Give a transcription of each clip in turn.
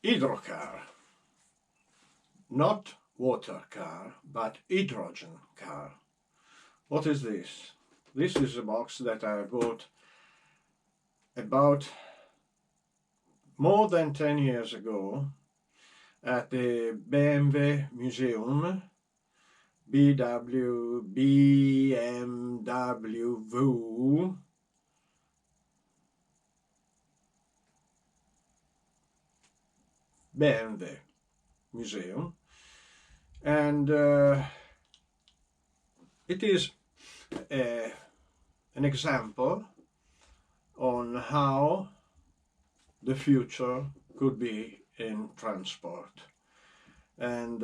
Hydrocar. Not water car, but hydrogen car. What is this? This is a box that I bought about more than 10 years ago at the BMW Museum, BMW Museum, and it is an example on how the future could be in transport. And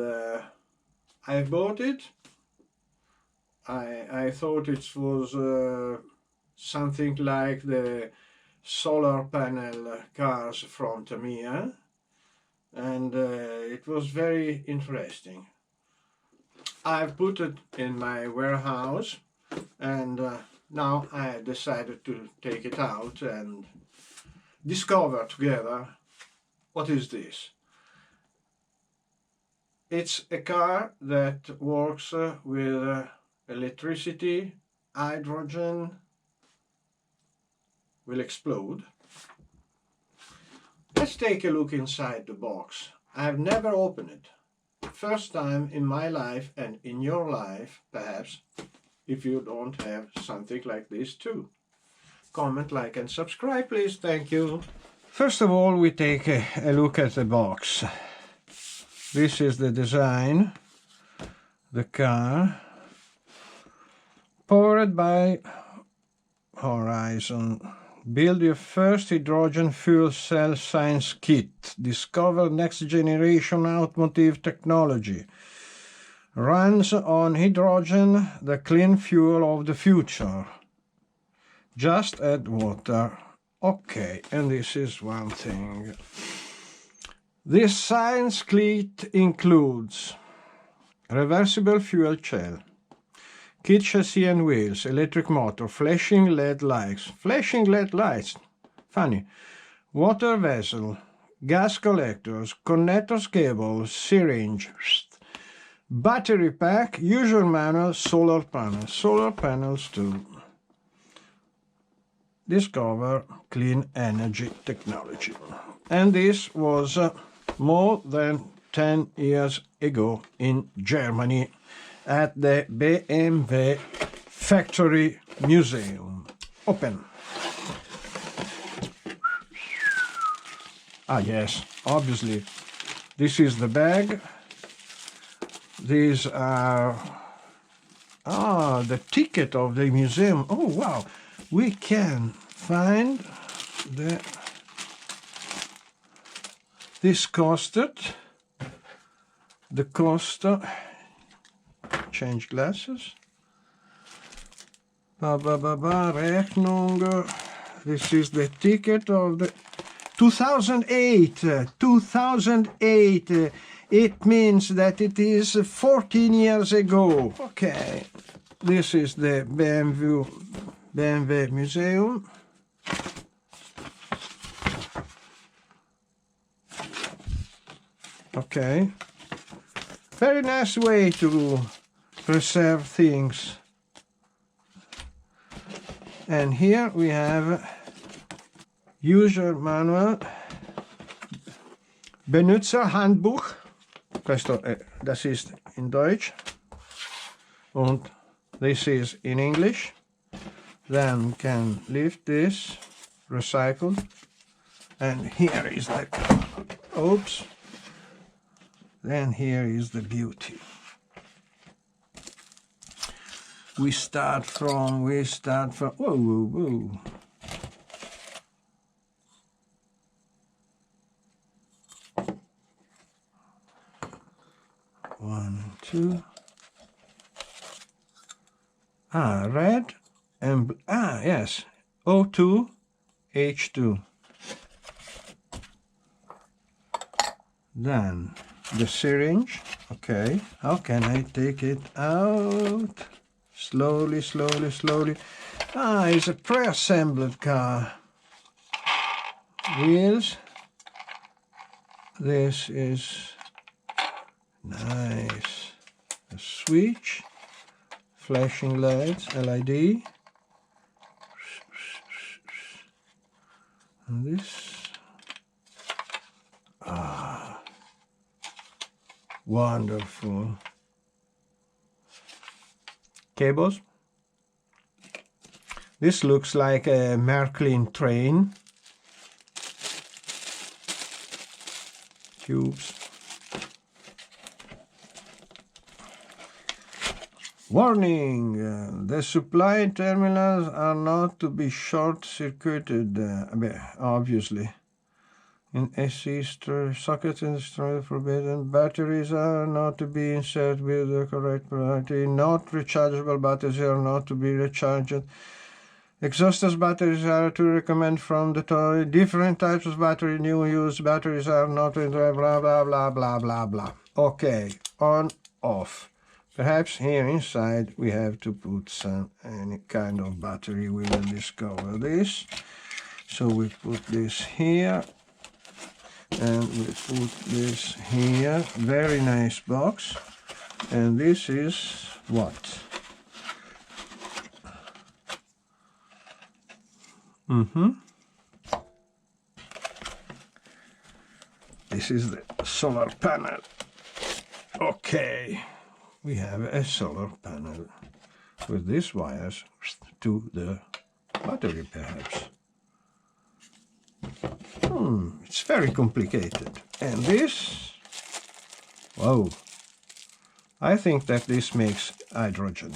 I bought it. I thought it was something like the solar panel cars from Tamiya, and it was very interesting. I've put it in my warehouse, and now I decided to take it out and discover together what is this. It's a car that works with electricity, hydrogen, will explode. Let's take a look inside the box. I've never opened it. First time in my life and in your life, perhaps, if you don't have something like this too. Comment, like and subscribe, please. Thank you. First of all, we take a look at the box. This is the design, the car, powered by Horizon. Build your first hydrogen fuel cell science kit. Discover next generation automotive technology. Runs on hydrogen, the clean fuel of the future. Just add water. Okay, and this is one thing. This science kit includes reversible fuel cell, kit chassis and wheels, electric motor, flashing LED lights, funny, water vessel, gas collectors, connectors, cables, syringe, battery pack, user manual, solar panels too. Discover clean energy technology. And this was more than 10 years ago in Germany at the BMW Factory Museum. Open. Ah yes, obviously this is the bag. These are the ticket of the museum. Oh wow, we can find this costed, the cost, change glasses, Rechnung. This is the ticket of the 2008. It means that it is 14 years ago. Okay, this is the BMW Museum. Okay, very nice way to preserve things. And here we have user manual, Benutzerhandbuch. Das ist in Deutsch und this is in English. Then we can lift this, recycled, and here is the, oops, then here is the beauty. We start from, whoa. 1, 2. Red and yes, O2, H2. Then the syringe. Okay, how can I take it out? Slowly. It's a pre-assembled car. Wheels. this is nice. A switch, flashing lights, LED. And this. Wonderful. Cables. This looks like a Märklin train. Tubes. Warning! The supply terminals are not to be short-circuited, obviously. In SC sockets instrumented forbidden. Batteries are not to be inserted with the correct polarity. Not rechargeable batteries are not to be recharged. Exhaustless batteries are to recommend from the toy. Different types of battery, new use batteries are not in blah blah blah blah blah blah. Okay, on, off. Perhaps here inside we have to put any kind of battery. We will discover this. So we put this here. And we put this here. Very nice box. And this is what? This is the solar panel. Okay. We have a solar panel with these wires to the battery, perhaps. It's very complicated. And this, whoa, I think that this makes hydrogen.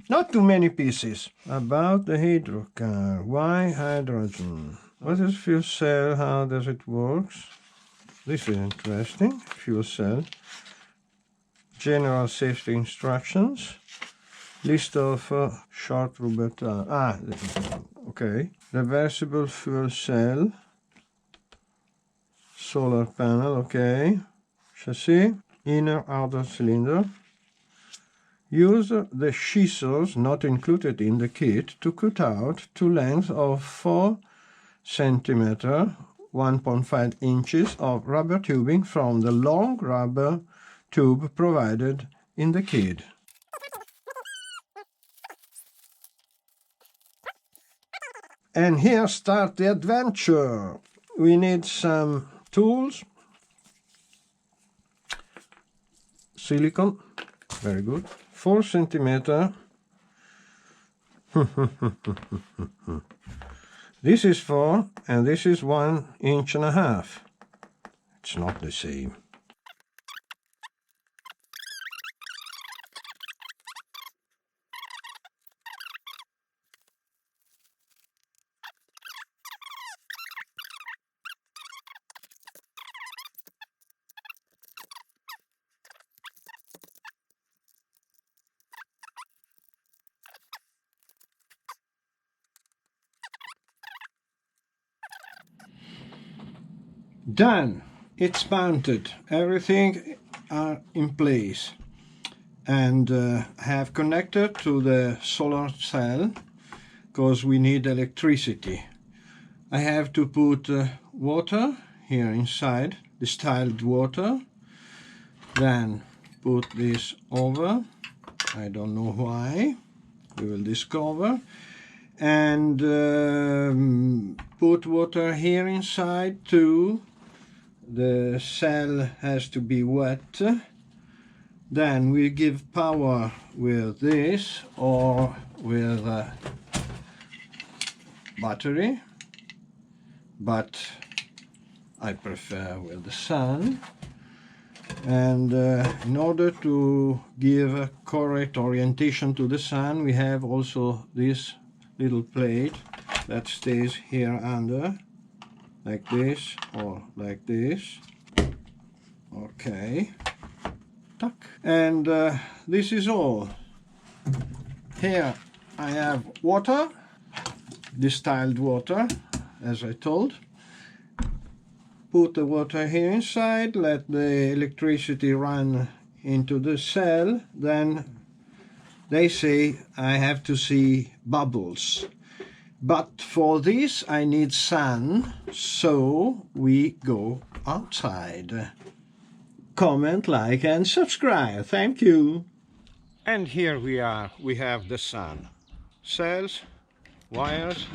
Not too many pieces. About the hydrocar, why hydrogen? What is fuel cell? How does it work? This is interesting. Fuel cell. General safety instructions. List of short Roberta. Okay. Reversible fuel cell. Solar panel, okay. Chassis. Inner outer cylinder. Use the scissors not included in the kit to cut out two lengths of 4 cm, 1.5 inches of rubber tubing from the long rubber tube provided in the kit. And here starts the adventure. We need some tools. Silicone, very good. 4 cm. This is 4 and this is 1.5 inches. It's not the same. Done. It's mounted. Everything are in place. And have connected to the solar cell because we need electricity. I have to put water here inside, distilled water. Then put this over. I don't know why. We will discover. And put water here inside too. The cell has to be wet. Then we give power with this or with a battery, but I prefer with the sun. And in order to give a correct orientation to the sun, we have also this little plate that stays here under, like this or like this. Okay. Tuck. And this is all. Here I have water, distilled water, as I told. Put the water here inside, let the electricity run into the cell, then they say I have to see bubbles. But for this I need sun, so we go outside. Comment, like and subscribe. Thank you. And here we are. We have the sun. Cells, wires,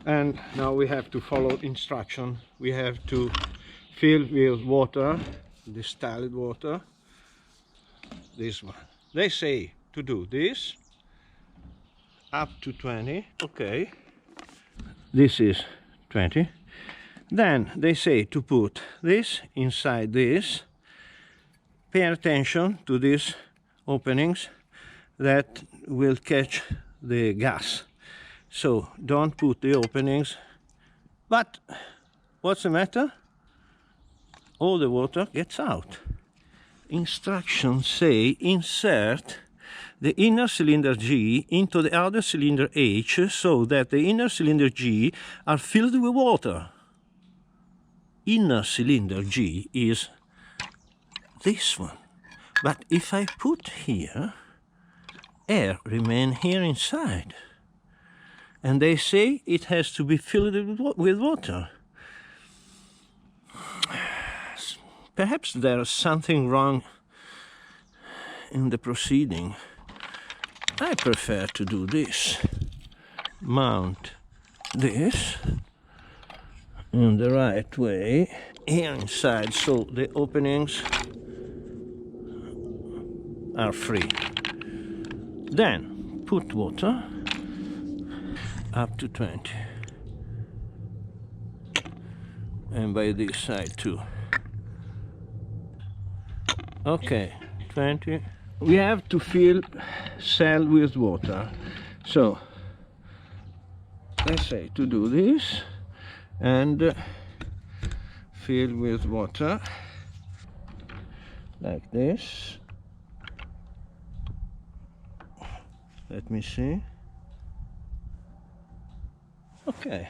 and now we have to follow instruction. We have to fill with water, distilled water, this one. They say to do this up to 20. Okay, this is 20. Then they say to put this inside this. Pay attention to these openings that will catch the gas. So don't put the openings. But what's the matter? All the water gets out. Instructions say insert the inner cylinder G into the outer cylinder H so that the inner cylinder G are filled with water. Inner cylinder G is this one. But if I put here, air remain here inside. And they say it has to be filled with water. Perhaps there's something wrong in the proceeding. I prefer to do this. Mount this in the right way here inside, so the openings are free. Then put water up to 20, and by this side too. Okay, 20. We have to fill cell with water. So let's say to do this and fill with water like this. Let me see. Okay,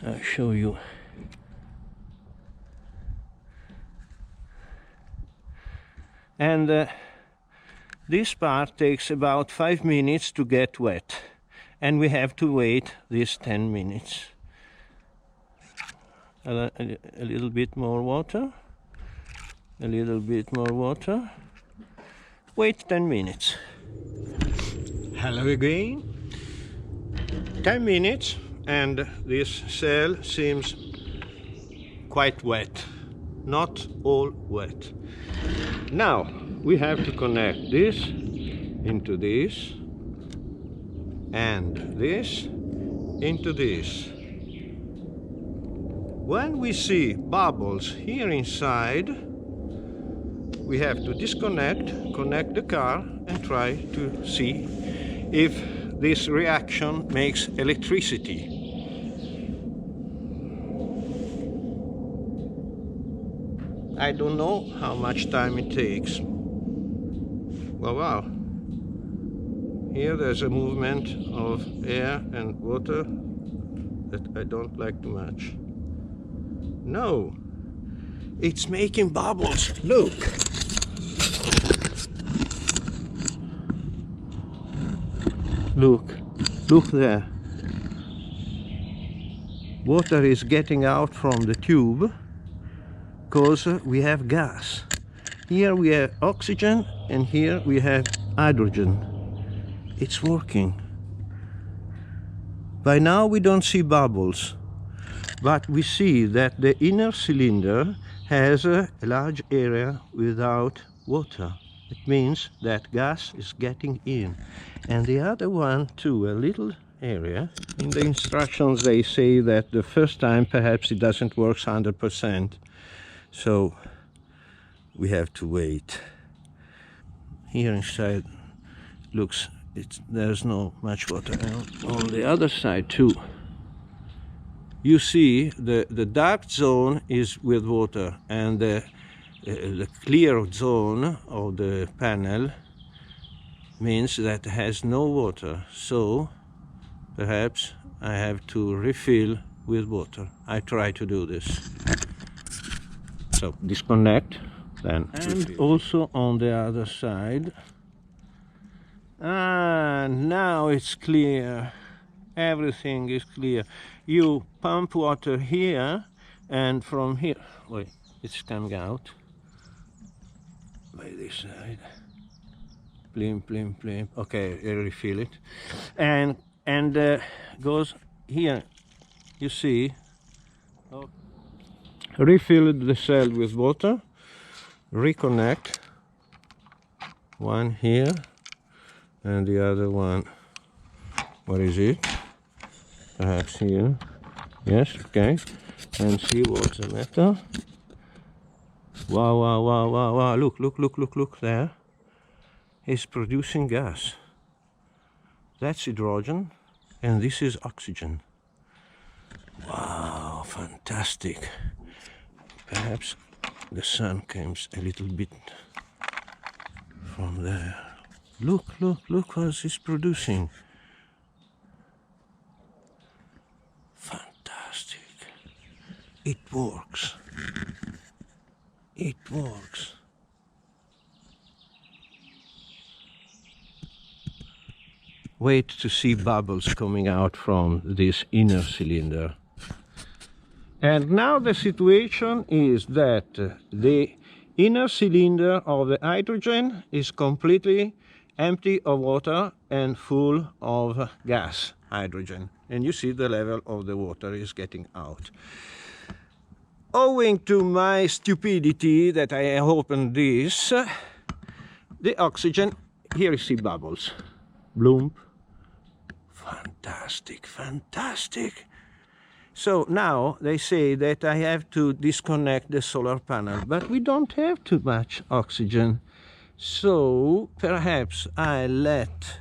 I'll show you. And this part takes about 5 minutes to get wet, and we have to wait these 10 minutes. A little bit more water, a little bit more water. Wait 10 minutes. Hello again. 10 minutes, and this cell seems quite wet, not all wet. Now we have to connect this into this and this into this. When we see bubbles here inside, we have to disconnect, connect the car and try to see if this reaction makes electricity. I don't know how much time it takes. Well, wow. Here there's a movement of air and water that I don't like too much. No, it's making bubbles. Look. Look there. Water is getting out from the tube because we have gas. Here we have oxygen and here we have hydrogen. It's working. By now we don't see bubbles, but we see that the inner cylinder has a large area without water. It means that gas is getting in. And the other one too, a little area. In the instructions they say that the first time perhaps it doesn't work 100%. So we have to wait. Here inside looks, there's no much water. And on the other side too, you see the dark zone is with water, and the clear zone of the panel means that it has no water. So perhaps I have to refill with water. I try to do this. So disconnect, then and also on the other side. Ah, now it's clear. everything is clear. You pump water here, and from here, wait, it's coming out by this side. Plim, plim, plim. Okay, I refill it, and goes here. You see, refill the cell with water, reconnect. One here, and the other one. What is it? Perhaps here. Yes, okay. And see what's the matter. Wow, wow, wow, wow, wow. Look, look, look, look, look there. It's producing gas. That's hydrogen, and this is oxygen. Wow, fantastic. Perhaps the sun comes a little bit from there. Look, look, look what it's producing. Fantastic. It works. It works. Wait to see bubbles coming out from this inner cylinder. And now the situation is that the inner cylinder of the hydrogen is completely empty of water and full of gas, hydrogen. And you see the level of the water is getting out. Owing to my stupidity that I opened this, the oxygen, here you see bubbles. Bloom. Fantastic, fantastic. So now they say that I have to disconnect the solar panel, but we don't have too much oxygen. So perhaps I let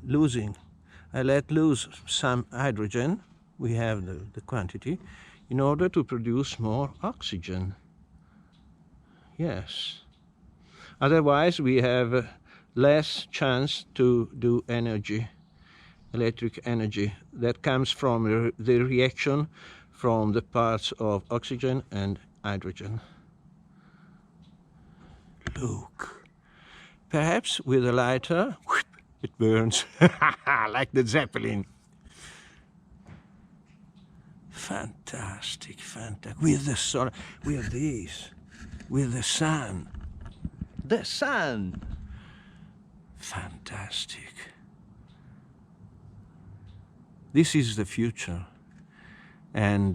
loose some hydrogen, we have the quantity, in order to produce more oxygen. Yes. Otherwise we have less chance to do energy, electric energy, that comes from the reaction from the parts of oxygen and hydrogen. Look. Perhaps with a lighter, it burns, like the Zeppelin. Fantastic, fantastic. With the sun, with this, with the sun. The sun! Fantastic. This is the future. And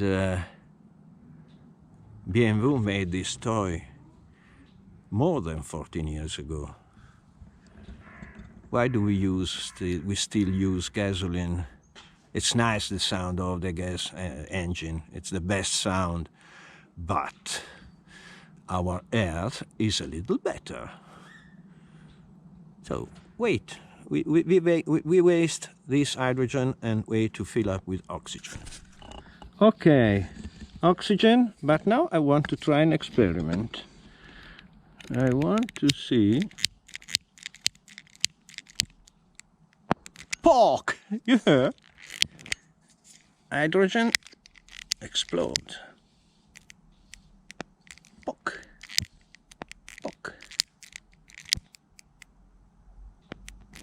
BMW made this toy more than 14 years ago. Why do we still use gasoline? It's nice, the sound of the gas engine. It's the best sound. But our Earth is a little better. So wait, we waste this hydrogen and wait to fill up with oxygen. Okay, oxygen, but now I want to try an experiment. I want to see... Pork! You heard? Hydrogen explode. Pork. Pork.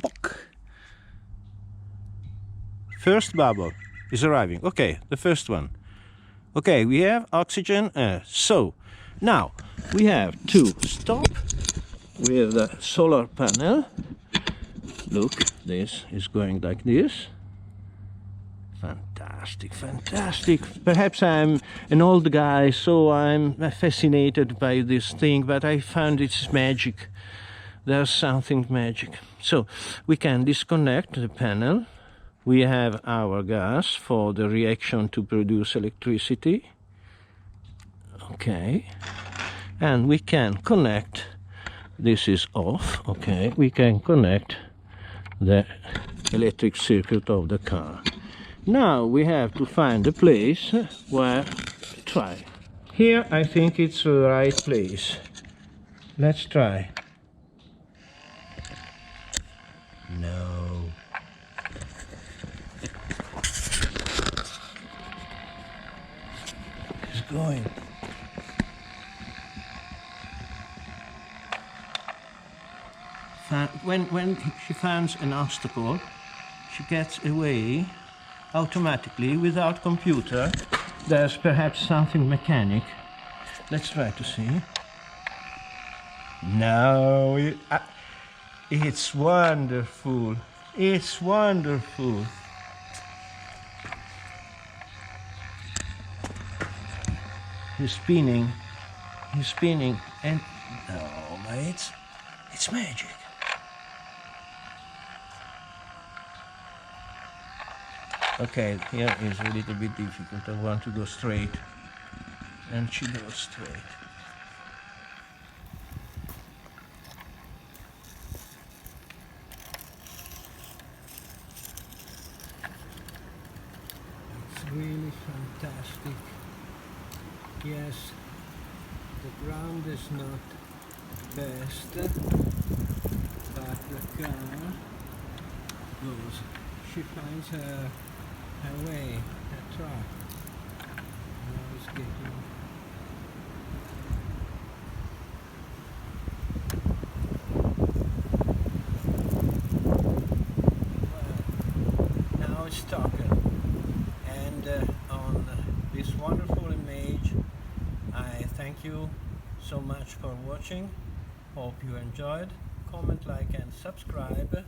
Pork. First bubble is arriving. Okay, the first one. Okay, we have oxygen. So now we have to stop with the solar panel. Look, this is going like this. Fantastic, fantastic. Perhaps I'm an old guy, so I'm fascinated by this thing, but I found it's magic. There's something magic. So we can disconnect the panel. We have our gas for the reaction to produce electricity. Okay. And we can connect, this is off, okay, we can connect the electric circuit of the car. Now we have to find a place where try. Here I think it's the right place. Let's try. No. It's going. When she finds an obstacle, she gets away automatically without computer. There's perhaps something mechanic. Let's try to see. No, it's wonderful. It's wonderful. He's spinning, and no, but it's magic. Okay, here is a little bit difficult. I want to go straight, and she goes straight. It's really fantastic. Yes, the ground is not best, but the car goes. She finds her way, her track. Now it's getting. Well, now it's darker, and on this wonderful image, I thank you so much for watching. Hope you enjoyed. Comment, like and subscribe.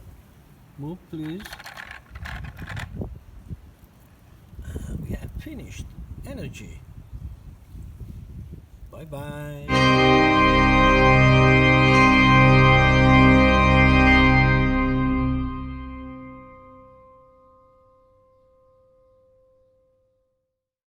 Move please. We have finished. Energy. Bye bye.